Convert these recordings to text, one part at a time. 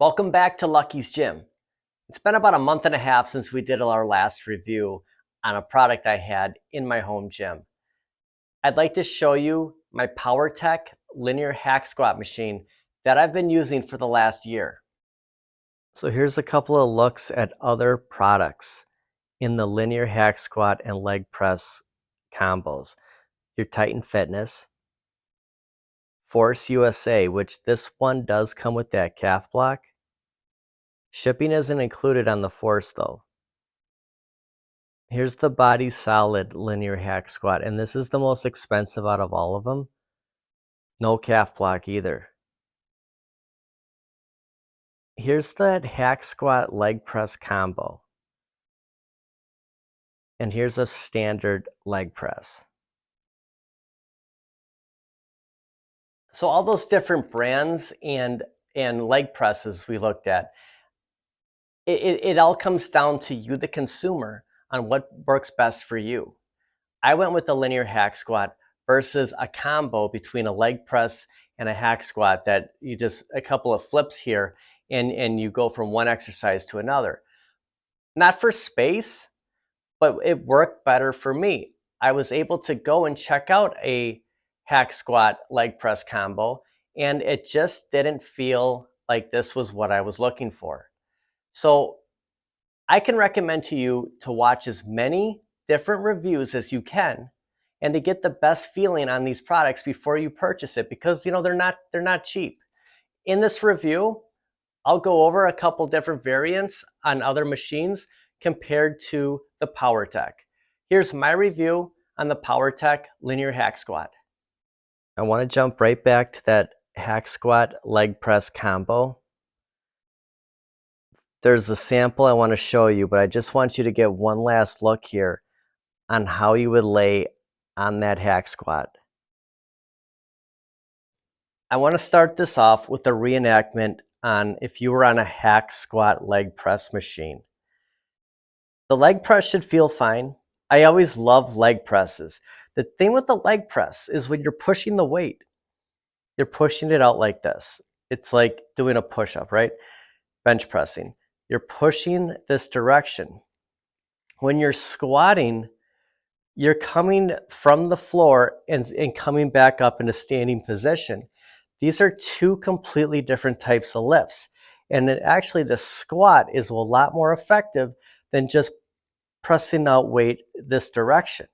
Welcome back to Lucky's Gym. It's been about a month and a half since we did our last review on a product I had in my home gym. I'd like to show you my Powertec linear hack squat machine that I've been using for the last year. So here's a couple of looks at other products in the linear hack squat and leg press combos. Your Titan Fitness, Force USA, which this one does come with that calf block. Shipping isn't included on the Force though. Here's the Body Solid linear hack squat, and this is the most expensive out of all of them. No calf block either. Here's that hack squat leg press combo. And here's a standard leg press. So all those different brands and leg presses we looked at, it all comes down to you, the consumer, on what works best for you. I went with the linear hack squat versus a combo between a leg press and a hack squat that you just a couple of flips here and you go from one exercise to another. Not for space, but it worked better for me. I was able to go and check out a hack squat leg press combo, and it just didn't feel like this was what I was looking for. So I can recommend to you to watch as many different reviews as you can and to get the best feeling on these products before you purchase it, because they're not cheap. In this review, I'll go over a couple different variants on other machines compared to the Powertec. Here's my review on the Powertec linear hack squat. I want to jump right back to that hack squat leg press combo. There's a sample I want to show you, but I just want you to get one last look here on how you would lay on that hack squat. I want to start this off with a reenactment on if you were on a hack squat leg press machine. The leg press should feel fine. I always love leg presses. The thing with the leg press is when you're pushing the weight, you're pushing it out like this. It's like doing a push-up, right? Bench pressing. You're pushing this direction. When you're squatting, you're coming from the floor and coming back up into standing position. These are two completely different types of lifts. And actually the squat is a lot more effective than just pressing out weight this direction.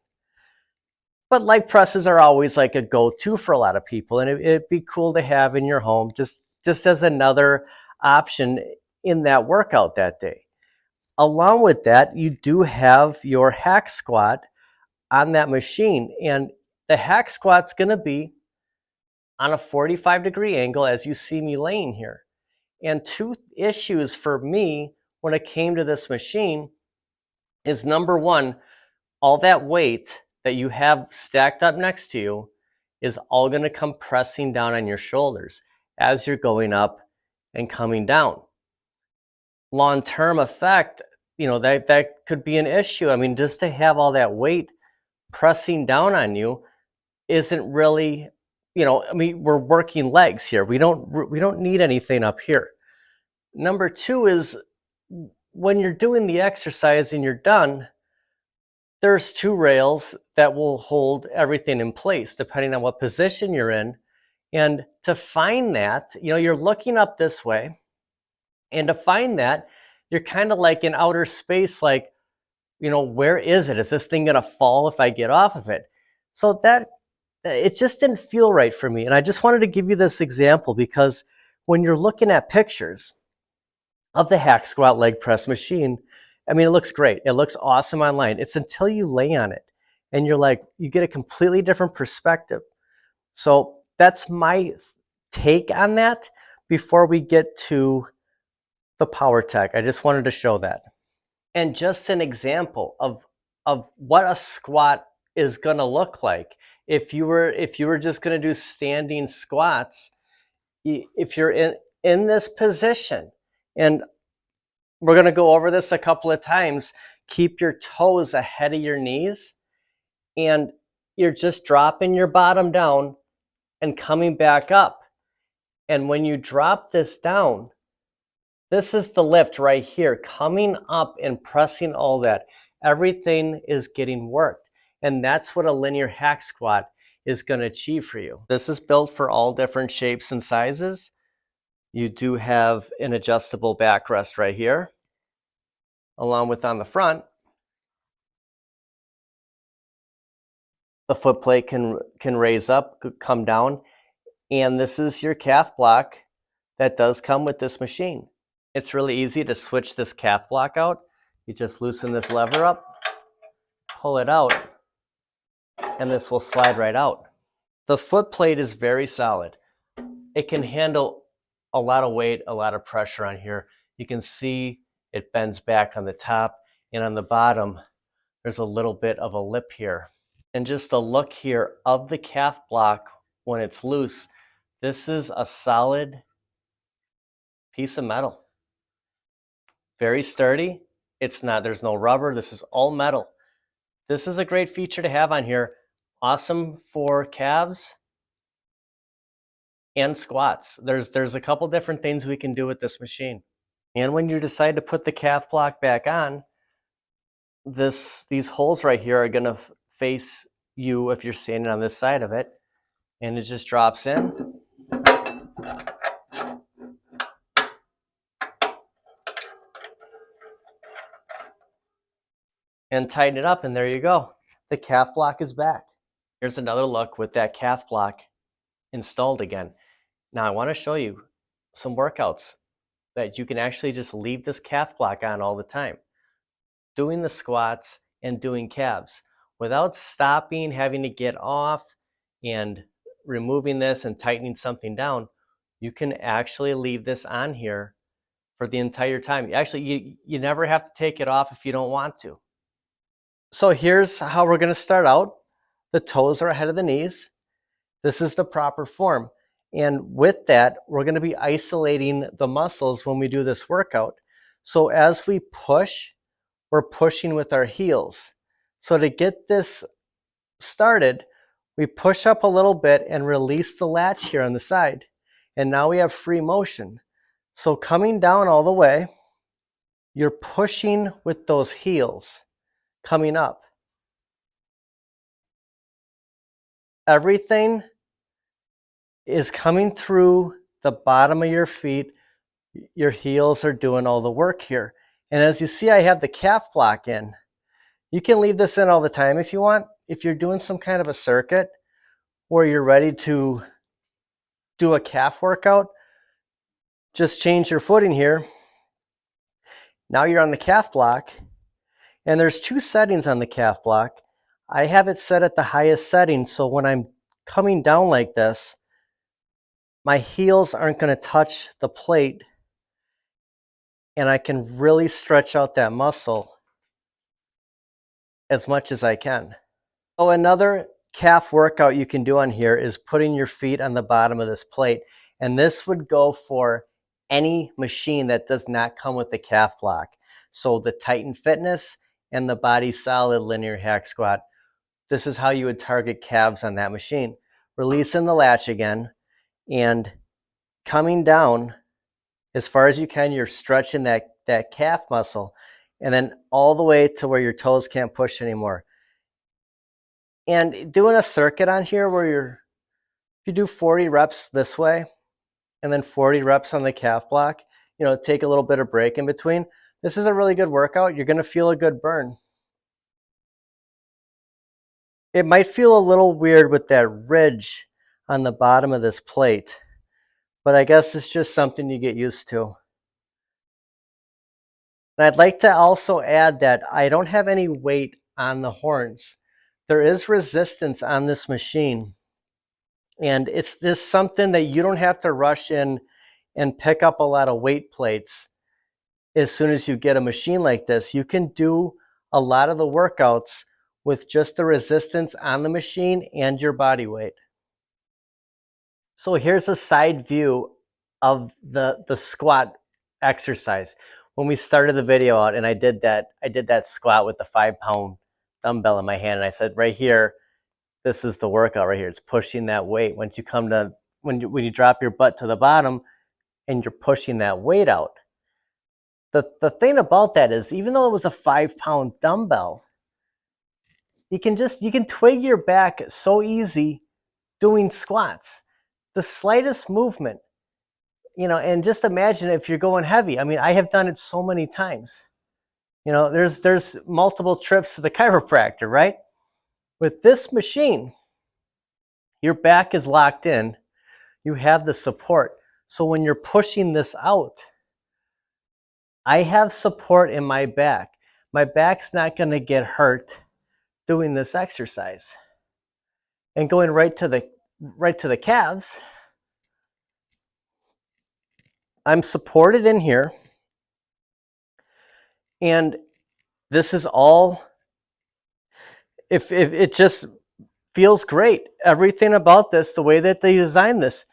But leg presses are always like a go-to for a lot of people, and it'd be cool to have in your home just as another option in that workout that day. Along with that, you do have your hack squat on that machine, and the hack squat's going to be on a 45-degree angle as you see me laying here. And two issues for me when it came to this machine is, number one, all that weight that you have stacked up next to you is all going to come pressing down on your shoulders as you're going up and coming down. Long-term effect, that could be an issue. I mean, just to have all that weight pressing down on you isn't really, we're working legs here. We don't need anything up here. Number two is when you're doing the exercise and you're done, there's two rails that will hold everything in place depending on what position you're in. And to find that, you're looking up this way, and to find that, you're kind of like in outer space, like, where is it? Is this thing going to fall if I get off of it? So that it just didn't feel right for me. And I just wanted to give you this example because when you're looking at pictures of the hack squat leg press machine, I mean, it looks great. It looks awesome online. It's until you lay on it and you get a completely different perspective. So that's my take on that before we get to the Powertec. I just wanted to show that. And just an example of what a squat is going to look like. If you were just going to do standing squats, if you're in this position, and we're going to go over this a couple of times, keep your toes ahead of your knees, and you're just dropping your bottom down and coming back up. And when you drop this down, This is the lift right here, coming up and pressing all that. Everything is getting worked. And that's what a linear hack squat is going to achieve for you. This is built for all different shapes and sizes. You do have an adjustable backrest right here, along with on the front. The foot plate can raise up, come down, and this is your calf block that does come with this machine. It's really easy to switch this calf block out. You just loosen this lever up, pull it out, and this will slide right out. The foot plate is very solid. It can handle a lot of weight, a lot of pressure on here. You can see it bends back on the top, and on the bottom, there's a little bit of a lip here. And just a look here of the calf block when it's loose, this is a solid piece of metal. Very sturdy. There's no rubber. This is all metal. This is a great feature to have on here. Awesome for calves and squats. There's a couple different things we can do with this machine. And when you decide to put the calf block back on, these holes right here are going to face you if you're standing on this side of it, and it just drops in. And tighten it up, and there you go. The calf block is back. Here's another look with that calf block installed again. Now I want to show you some workouts that you can actually just leave this calf block on all the time. Doing the squats and doing calves without stopping, having to get off and removing this and tightening something down. You can actually leave this on here for the entire time. Actually, you never have to take it off if you don't want to. So here's how we're going to start out. The toes are ahead of the knees. This is the proper form. And with that, we're going to be isolating the muscles when we do this workout. So as we push, we're pushing with our heels. So to get this started, we push up a little bit and release the latch here on the side. And now we have free motion. So coming down all the way, you're pushing with those heels coming up. Everything is coming through the bottom of your feet. Your heels are doing all the work here. And as you see, I have the calf block in. You can leave this in all the time if you want. If you're doing some kind of a circuit or you're ready to do a calf workout, just change your footing here. Now you're on the calf block, and there's two settings on the calf block. I have it set at the highest setting, so when I'm coming down like this, my heels aren't going to touch the plate, and I can really stretch out that muscle as much as I can. So another calf workout you can do on here is putting your feet on the bottom of this plate, and this would go for any machine that does not come with the calf block. So the Titan Fitness and the Body Solid linear hack squat, this is how you would target calves on that machine. Releasing the latch again and coming down as far as you can. You're stretching that calf muscle, and then all the way to where your toes can't push anymore. And doing a circuit on here where if you do 40 reps this way and then 40 reps on the calf block, take a little bit of break in between. This is a really good workout. You're going to feel a good burn. It might feel a little weird with that ridge on the bottom of this plate, but I guess it's just something you get used to. And I'd like to also add that I don't have any weight on the horns. There is resistance on this machine, and it's just something that you don't have to rush in and pick up a lot of weight plates. As soon as you get a machine like this, you can do a lot of the workouts with just the resistance on the machine and your body weight. So here's a side view of the squat exercise. When we started the video out and I did that squat with the 5-pound dumbbell in my hand, and I said right here, this is the workout right here. It's pushing that weight. Once you come to when you drop your butt to the bottom and you're pushing that weight out. The thing about that is, even though it was a 5-pound dumbbell, you can twig your back so easy doing squats. The slightest movement, and just imagine if you're going heavy. I mean, I have done it so many times. There's multiple trips to the chiropractor, right? With this machine, your back is locked in. You have the support. So when you're pushing this out, I have support in my back. My back's not going to get hurt doing this exercise. And going right to the calves, I'm supported in here. And this is all, if it just feels great. Everything about this, the way that they designed this,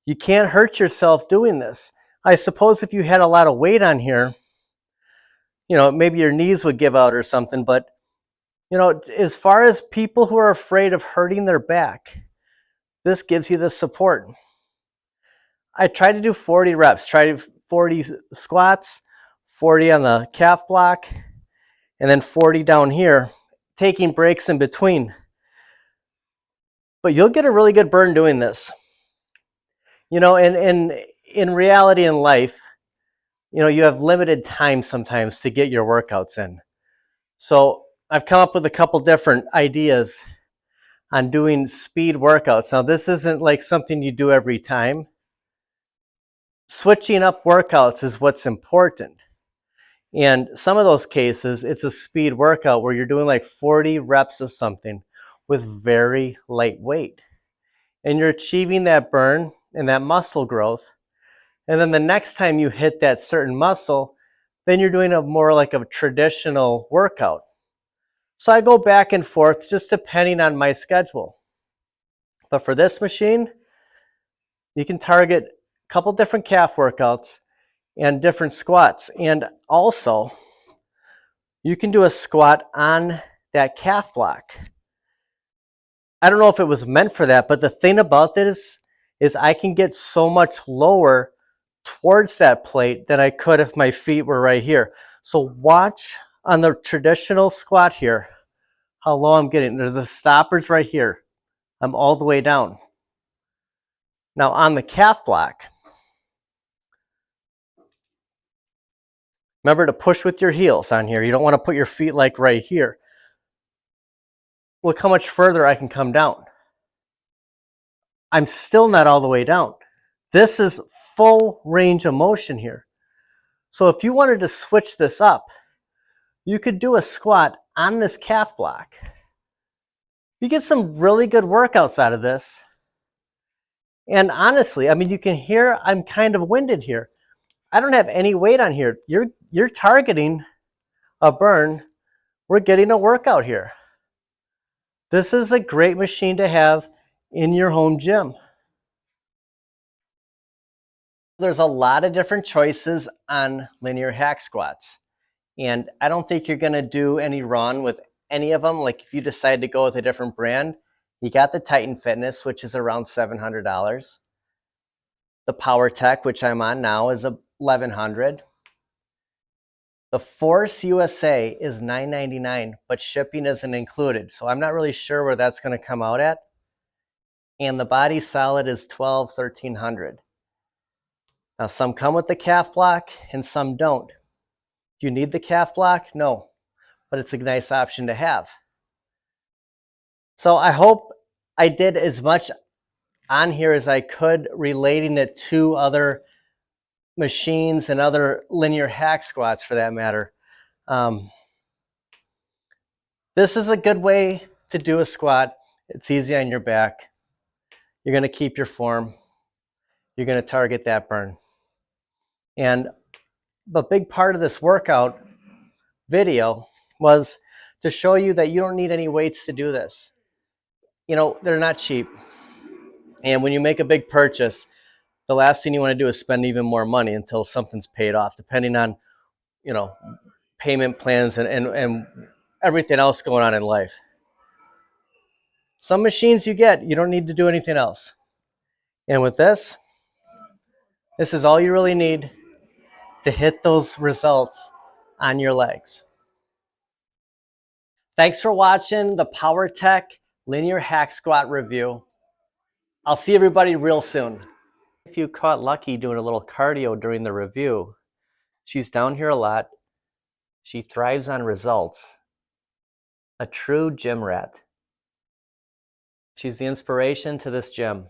you can't hurt yourself doing this. I suppose if you had a lot of weight on here, maybe your knees would give out or something. But, as far as people who are afraid of hurting their back, this gives you the support. I tried to do 40 reps, tried 40 squats, 40 on the calf block, and then 40 down here, taking breaks in between. But you'll get a really good burn doing this. And in reality in life, you have limited time sometimes to get your workouts in. So I've come up with a couple different ideas on doing speed workouts. Now, this isn't like something you do every time. Switching up workouts is what's important. And some of those cases, it's a speed workout where you're doing like 40 reps of something with very light weight. And you're achieving that burn and that muscle growth. And then the next time you hit that certain muscle, then you're doing a more like a traditional workout. So I go back and forth just depending on my schedule. But for this machine, you can target a couple different calf workouts and different squats. And also, you can do a squat on that calf block. I don't know if it was meant for that, but the thing about this is I can get so much lower towards that plate than I could if my feet were right here. So watch on the traditional squat here how low I'm getting. There's the stoppers right here. I'm all the way down. Now on the calf block, remember to push with your heels on here. You don't want to put your feet like right here. Look how much further I can come down. I'm still not all the way down. This is full range of motion here. So if you wanted to switch this up, you could do a squat on this calf block. You get some really good workouts out of this. And honestly, I mean, you can hear I'm kind of winded here. I don't have any weight on here. You're targeting a burn. We're getting a workout here. This is a great machine to have in your home gym. There's a lot of different choices on linear hack squats. And I don't think you're going to do any wrong with any of them. Like if you decide to go with a different brand, you got the Titan Fitness, which is around $700. The Powertec, which I'm on now, is $1,100. The Force USA is $999, but shipping isn't included. So I'm not really sure where that's going to come out at. And the Body Solid is $1,300. Now some come with the calf block and some don't. Do you need the calf block? No, but it's a nice option to have. So I hope I did as much on here as I could relating it to other machines and other linear hack squats for that matter. This is a good way to do a squat. It's easy on your back. You're going to keep your form. You're going to target that burn. And the big part of this workout video was to show you that you don't need any weights to do this. They're not cheap. And when you make a big purchase, the last thing you want to do is spend even more money until something's paid off, depending on, payment plans and everything else going on in life. Some machines you don't need to do anything else. And with this is all you really need to hit those results on your legs. Thanks for watching the Powertec linear hack squat review. I'll see everybody real soon. If you caught Lucky doing a little cardio during the review, she's down here a lot. She thrives on results. A true gym rat. She's the inspiration to this gym.